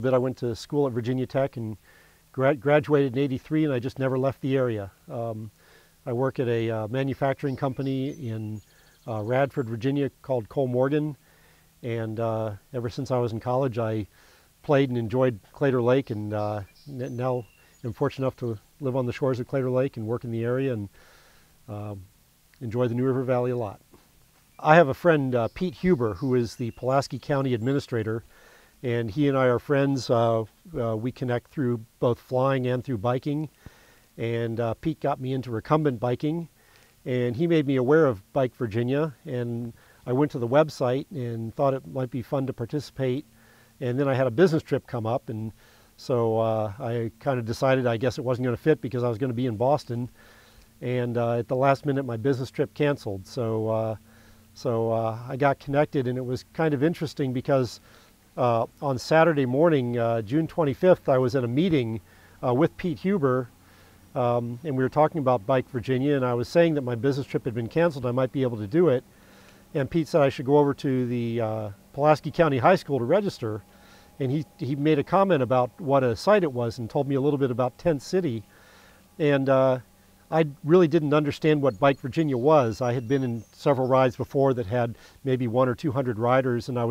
I went to school at Virginia Tech and graduated in '83, and I just never left the area. I work at a manufacturing company in Radford, Virginia called Kollmorgen, and ever since I was in college I played and enjoyed Claytor Lake, and now I'm fortunate enough to live on the shores of Claytor Lake and work in the area and enjoy the New River Valley a lot. I have a friend, Pete Huber, who is the Pulaski County Administrator, and he and I are friends. We connect through both flying and through biking, and Pete got me into recumbent biking, and he made me aware of Bike Virginia, and I went to the website and thought it might be fun to participate, and then I had a business trip come up, and so I kind of decided I guess it wasn't going to fit because I was going to be in Boston, and at the last minute my business trip canceled. So I got connected, and it was kind of interesting because on Saturday morning, June 25th, I was at a meeting with Pete Huber, and we were talking about Bike Virginia, and I was saying that my business trip had been canceled, I might be able to do it, and Pete said I should go over to the Pulaski County High School to register, and he made a comment about what a site it was and told me a little bit about Tent City, and I really didn't understand what Bike Virginia was. I had been in several rides before that had maybe 100 or 200 riders, and that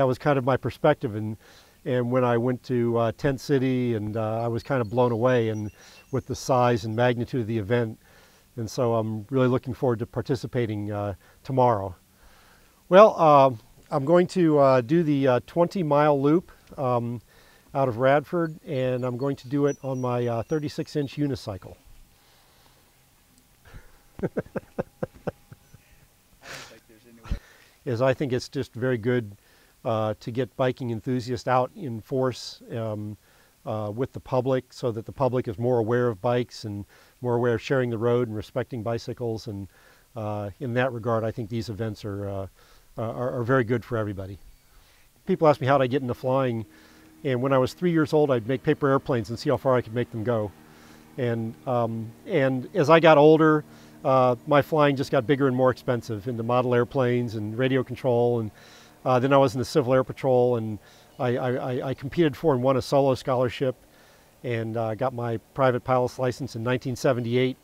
was kind of my perspective. And when I went to Tent City, and I was kind of blown away and with the size and magnitude of the event. And so I'm really looking forward to participating tomorrow. Well, I'm going to do the 20-mile loop out of Radford, and I'm going to do it on my 36-inch unicycle. I think it's just very good to get biking enthusiasts out in force with the public, so that the public is more aware of bikes and more aware of sharing the road and respecting bicycles. And in that regard, I think these events are very good for everybody. People ask me how did I get into flying, and when I was 3 years old, I'd make paper airplanes and see how far I could make them go. And as I got older, my flying just got bigger and more expensive into model airplanes and radio control, and then I was in the Civil Air Patrol, and I competed for and won a solo scholarship, and got my private pilot's license in 1978,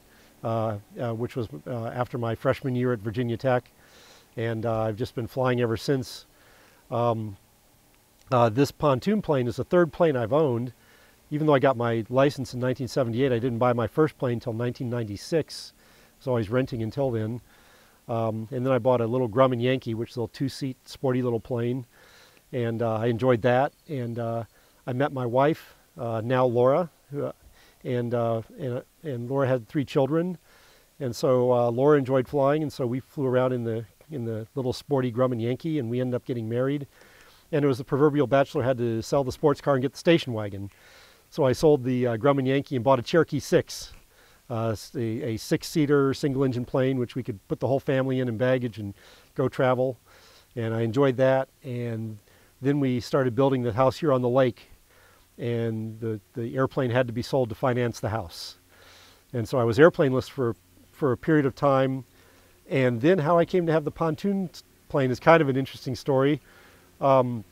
which was after my freshman year at Virginia Tech, and I've just been flying ever since. This pontoon plane is the third plane I've owned. Even though I got my license in 1978, I didn't buy my first plane until 1996. I was always renting until then. And then I bought a little Grumman Yankee, which is a little two-seat, sporty little plane. And I enjoyed that. And I met my wife, now Laura, and Laura had 3 children. And so Laura enjoyed flying, and so we flew around in the little sporty Grumman Yankee, and we ended up getting married. And it was the proverbial bachelor had to sell the sports car and get the station wagon. So I sold the Grumman Yankee and bought a Cherokee 6, a 6-seater single-engine plane, which we could put the whole family in and baggage and go travel. And I enjoyed that. And then we started building the house here on the lake, and the airplane had to be sold to finance the house. And so I was airplaneless for a period of time. And then how I came to have the pontoon plane is kind of an interesting story. The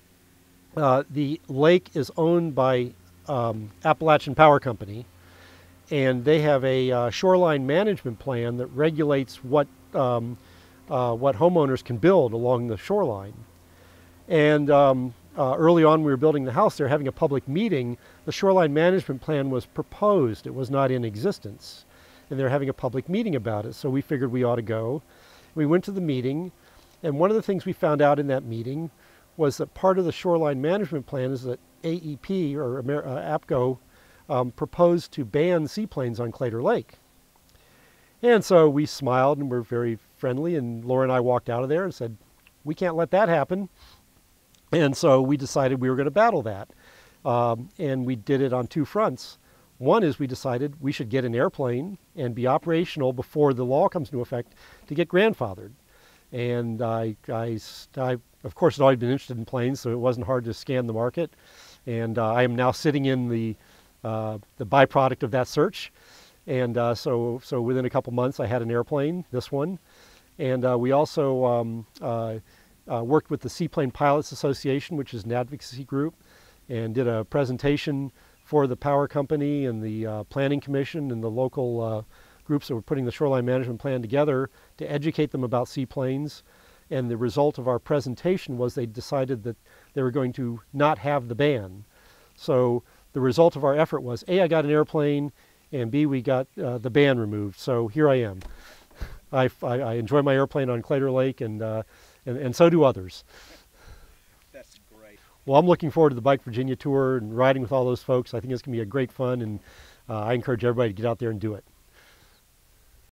lake is owned by Appalachian Power Company, and they have a shoreline management plan that regulates what homeowners can build along the shoreline. And early on, we were building the house. They were having a public meeting. The shoreline management plan was proposed. It was not in existence, and they're having a public meeting about it. So we figured we ought to go. We went to the meeting, and one of the things we found out in that meeting was that part of the shoreline management plan is that AEP, or APCO, proposed to ban seaplanes on Claytor Lake. And so we smiled and were very friendly, and Laura and I walked out of there and said, we can't let that happen. And so we decided we were going to battle that. And we did it on 2 fronts. One is we decided we should get an airplane and be operational before the law comes into effect to get grandfathered. And I of course, had always been interested in planes, so it wasn't hard to scan the market. And I am now sitting in the byproduct of that search. And so within a couple months, I had an airplane, this one. And we also worked with the Seaplane Pilots Association, which is an advocacy group. and did a presentation for the power company and the planning commission and the local groups that were putting the shoreline management plan together to educate them about seaplanes. And the result of our presentation was they decided that they were going to not have the ban. So the result of our effort was, A, I got an airplane, and B, we got the ban removed. So here I am. I enjoy my airplane on Claytor Lake, and so do others. That's great. Well, I'm looking forward to the Bike Virginia tour and riding with all those folks. I think it's going to be a great fun, and I encourage everybody to get out there and do it.